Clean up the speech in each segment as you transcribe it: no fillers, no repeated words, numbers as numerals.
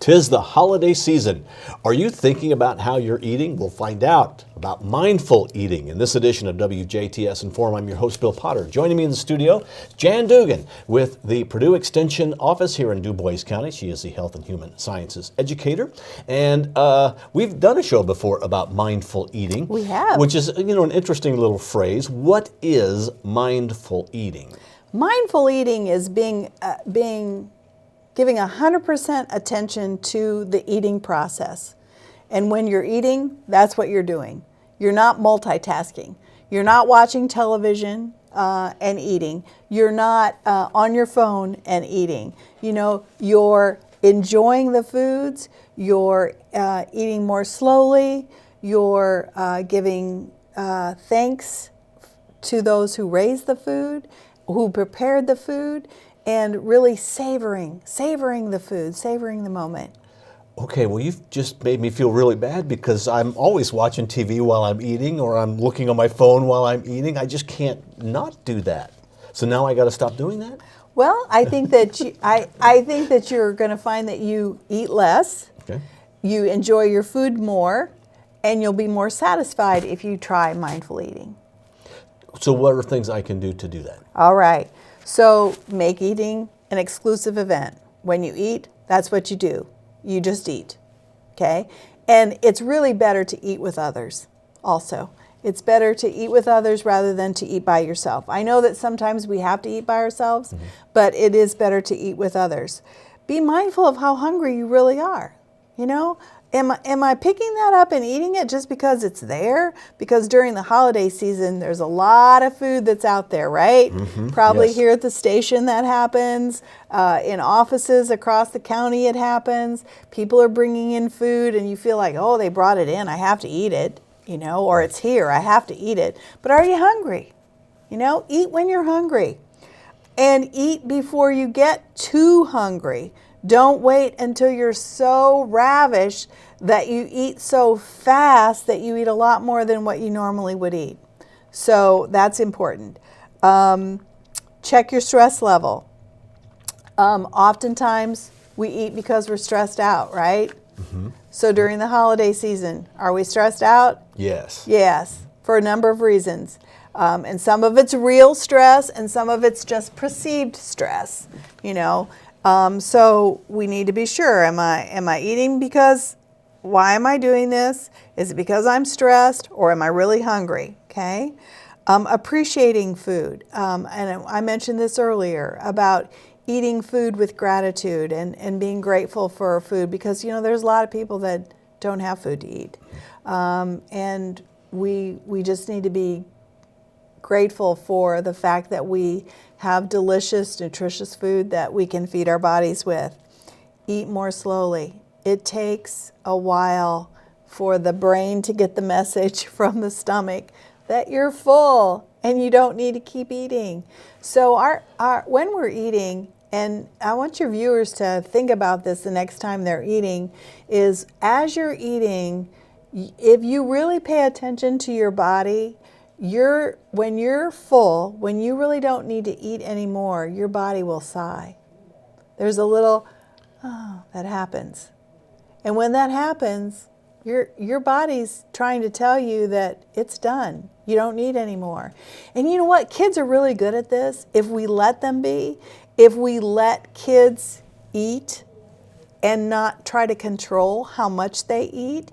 'Tis the holiday season. Are you thinking about how you're eating? We'll find out about mindful eating in this edition of WJTS in.form. I'm your host, Bill Potter. Joining me in the studio, Jan Dougan with the Purdue Extension Office here in Du Bois County. She is the Health and Human Sciences educator. And we've done a show before about mindful eating. We have. Which is, an interesting little phrase. What is mindful eating? Mindful eating is giving 100% attention to the eating process. And when you're eating, that's what you're doing. You're not multitasking. You're not watching television and eating. You're not on your phone and eating. You're enjoying the foods. You're eating more slowly. You're giving thanks to those who raised the food, who prepared the food, and really savoring the food, savoring the moment. Okay, well, you've just made me feel really bad because I'm always watching TV while I'm eating, or I'm looking on my phone while I'm eating. I just can't not do that. So now I got to stop doing that? Well, I think that I think that you're going to find that you eat less, Okay. you enjoy your food more, and you'll be more satisfied if you try mindful eating. So what are things I can do to do that? All right. So make eating an exclusive event. When you eat, that's what you do. You just eat, okay? And it's really better to eat with others also. It's better to eat with others rather than to eat by yourself. I know that sometimes we have to eat by ourselves, but it is better to eat with others. Be mindful of how hungry you really are. Am I picking that up and eating it just because it's there? Because during the holiday season, there's a lot of food that's out there, right? Probably Yes. here at the station that happens. In offices across the county it happens. People are bringing in food and you feel like, oh, they brought it in, I have to eat it, or it's here, I have to eat it. But are you hungry? Eat when you're hungry. And eat before you get too hungry. Don't wait until you're so ravished that you eat so fast that you eat a lot more than what you normally would eat. So that's important. Check your stress level. Oftentimes we eat because we're stressed out, right? So during the holiday season, are we stressed out? Yes. Yes, for a number of reasons. And some of it's real stress and some of it's just perceived stress, So we need to be sure, am I eating because, why am I doing this? Is it because I'm stressed or am I really hungry? Okay. Appreciating food. And I mentioned this earlier about eating food with gratitude and being grateful for food because, there's a lot of people that don't have food to eat. And we just need to be grateful for the fact that we have delicious, nutritious food that we can feed our bodies with. Eat more slowly. It takes a while for the brain to get the message from the stomach that you're full and you don't need to keep eating. So when we're eating, and I want your viewers to think about this the next time they're eating, is as you're eating, if you really pay attention to your body, when you're full, when you really don't need to eat anymore, your body will sigh. There's a little, that happens. And when that happens, your body's trying to tell you that it's done. You don't need any more. And you know what? Kids are really good at this. If we let them be, if we let kids eat and not try to control how much they eat,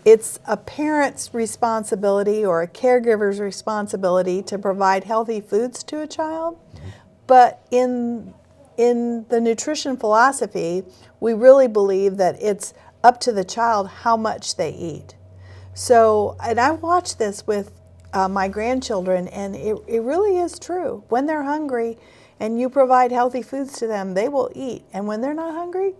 it's a parent's responsibility or a caregiver's responsibility to provide healthy foods to a child. But in the nutrition philosophy, we really believe that it's up to the child how much they eat. So, and I watch this with my grandchildren, and it really is true. When they're hungry and you provide healthy foods to them, they will eat. And when they're not hungry,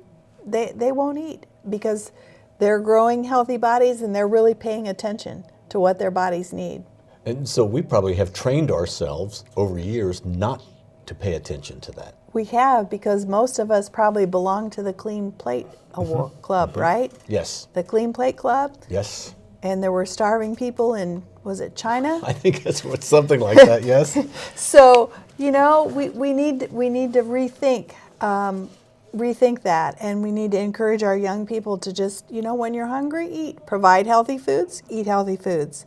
they won't eat because they're growing healthy bodies and they're really paying attention to what their bodies need. And so we probably have trained ourselves over years not to pay attention to that. We have, because most of us probably belong to the Clean Plate Club, right? Yes. The Clean Plate Club? Yes. And there were starving people in, was it China? I think it's something like that, yes. So, we need to rethink rethink that, and we need to encourage our young people to just, when you're hungry, eat. Provide healthy foods, eat healthy foods.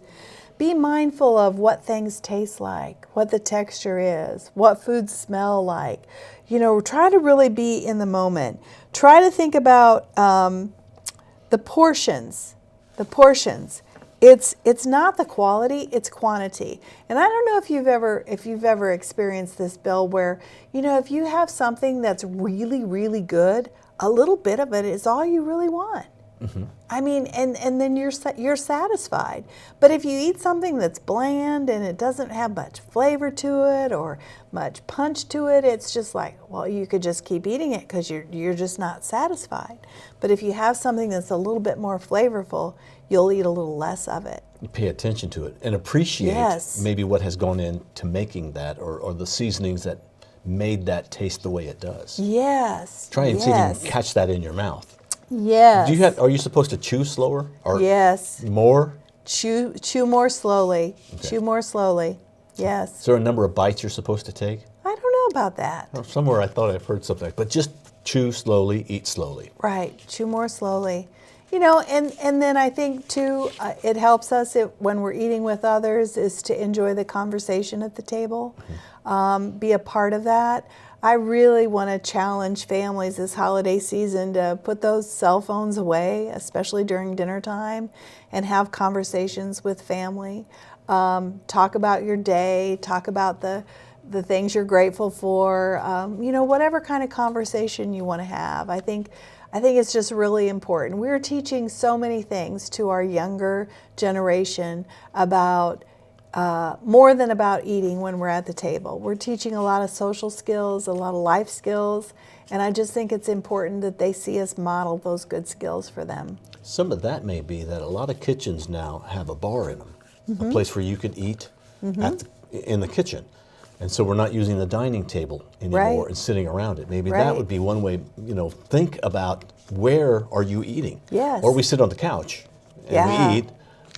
Be mindful of what things taste like, what the texture is, what foods smell like. Try to really be in the moment. Try to think about the portions. The portions. It's not the quality, it's quantity. And I don't know if you've ever experienced this, Bill, where if you have something that's really, really good, a little bit of it is all you really want. Mm-hmm. I mean, and then you're satisfied. But if you eat something that's bland and it doesn't have much flavor to it or much punch to it, it's just like, well, you could just keep eating it because you're just not satisfied. But if you have something that's a little bit more flavorful, you'll eat a little less of it. You pay attention to it and appreciate maybe what has gone into making that or the seasonings that made that taste the way it does. Yes. Try and see if you can catch that in your mouth. Yes. Are you supposed to chew slower or yes. more? Chew more slowly. Okay. Chew more slowly. Yes. Is there a number of bites you're supposed to take? I don't know about that. Or somewhere I thought I've heard something, but just chew slowly, eat slowly. Right. Chew more slowly. And then I think too, it helps us when we're eating with others is to enjoy the conversation at the table, be a part of that. I really want to challenge families this holiday season to put those cell phones away, especially during dinner time, and have conversations with family. Talk about your day, talk about the things you're grateful for, whatever kind of conversation you want to have. I think it's just really important. We're teaching so many things to our younger generation about more than about eating when we're at the table. We're teaching a lot of social skills, a lot of life skills, and I just think it's important that they see us model those good skills for them. Some of that may be that a lot of kitchens now have a bar in them, a place where you can eat in the kitchen. And so we're not using the dining table anymore and sitting around it. Maybe that would be one way, think about where are you eating? Yes. Or we sit on the couch and we eat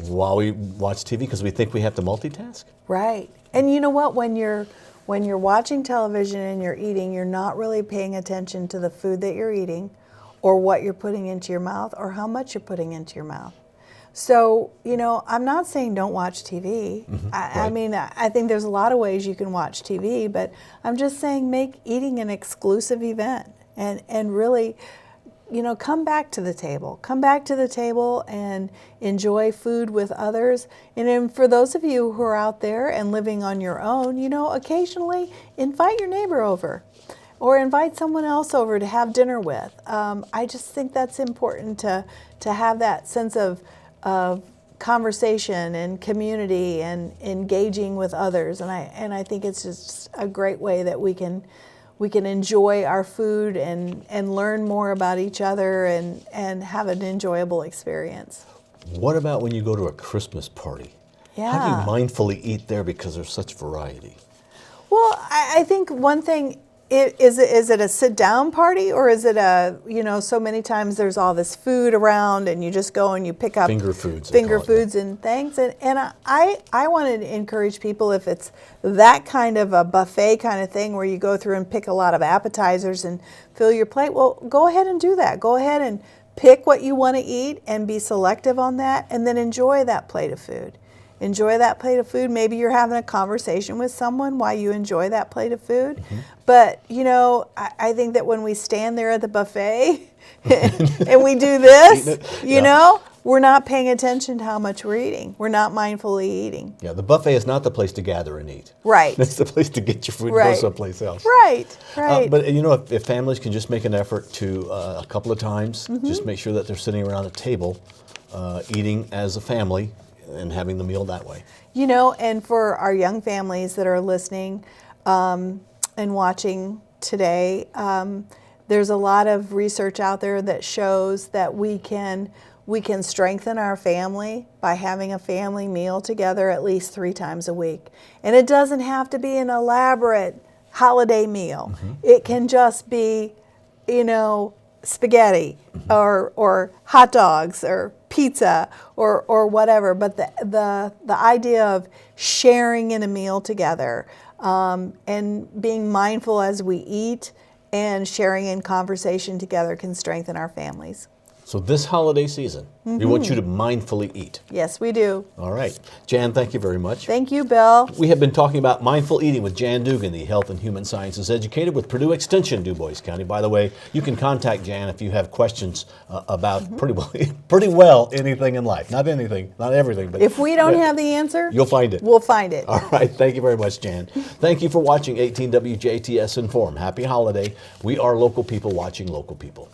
while we watch TV because we think we have to multitask. Right. And you know what? When you're watching television and you're eating, you're not really paying attention to the food that you're eating or what you're putting into your mouth or how much you're putting into your mouth. So, I'm not saying don't watch TV. I mean, I think there's a lot of ways you can watch TV, but I'm just saying make eating an exclusive event and really, come back to the table. Come back to the table and enjoy food with others. And then for those of you who are out there and living on your own, occasionally invite your neighbor over or invite someone else over to have dinner with. I just think that's important to have that sense of conversation and community and engaging with others, and I think it's just a great way that we can enjoy our food and learn more about each other and have an enjoyable experience. What about when you go to a Christmas party? Yeah. How do you mindfully eat there because there's such variety? Well, I think one thing. Is it a sit-down party or is it so many times there's all this food around and you just go and you pick up finger foods and things. And I want to encourage people, if it's that kind of a buffet kind of thing where you go through and pick a lot of appetizers and fill your plate, well, go ahead and do that. Go ahead and pick what you want to eat and be selective on that and then enjoy that plate of food. Enjoy that plate of food. Maybe you're having a conversation with someone while you enjoy that plate of food. But, I think that when we stand there at the buffet and we do this, we're not paying attention to how much we're eating. We're not mindfully eating. Yeah, the buffet is not the place to gather and eat. Right. It's the place to get your food and go someplace else. Right. But, if families can just make an effort to, a couple of times, just make sure that they're sitting around a table eating as a family, and having the meal that way. And for our young families that are listening and watching today, there's a lot of research out there that shows that we can strengthen our family by having a family meal together at least 3 times a week. And it doesn't have to be an elaborate holiday meal. It can just be, spaghetti or hot dogs or pizza or whatever, but the idea of sharing in a meal together and being mindful as we eat and sharing and conversation together can strengthen our families. So this holiday season, we want you to mindfully eat. Yes, we do. All right. Jan, thank you very much. Thank you, Bill. We have been talking about mindful eating with Jan Dougan, the health and human sciences educator with Purdue Extension, DuBois County. By the way, you can contact Jan if you have questions about pretty well anything in life. Not anything, not everything. But If we don't have the answer, you'll find it. We'll find it. All right. Thank you very much, Jan. Thank you for watching 18 WJTS Inform. Happy holiday. We are local people watching local people.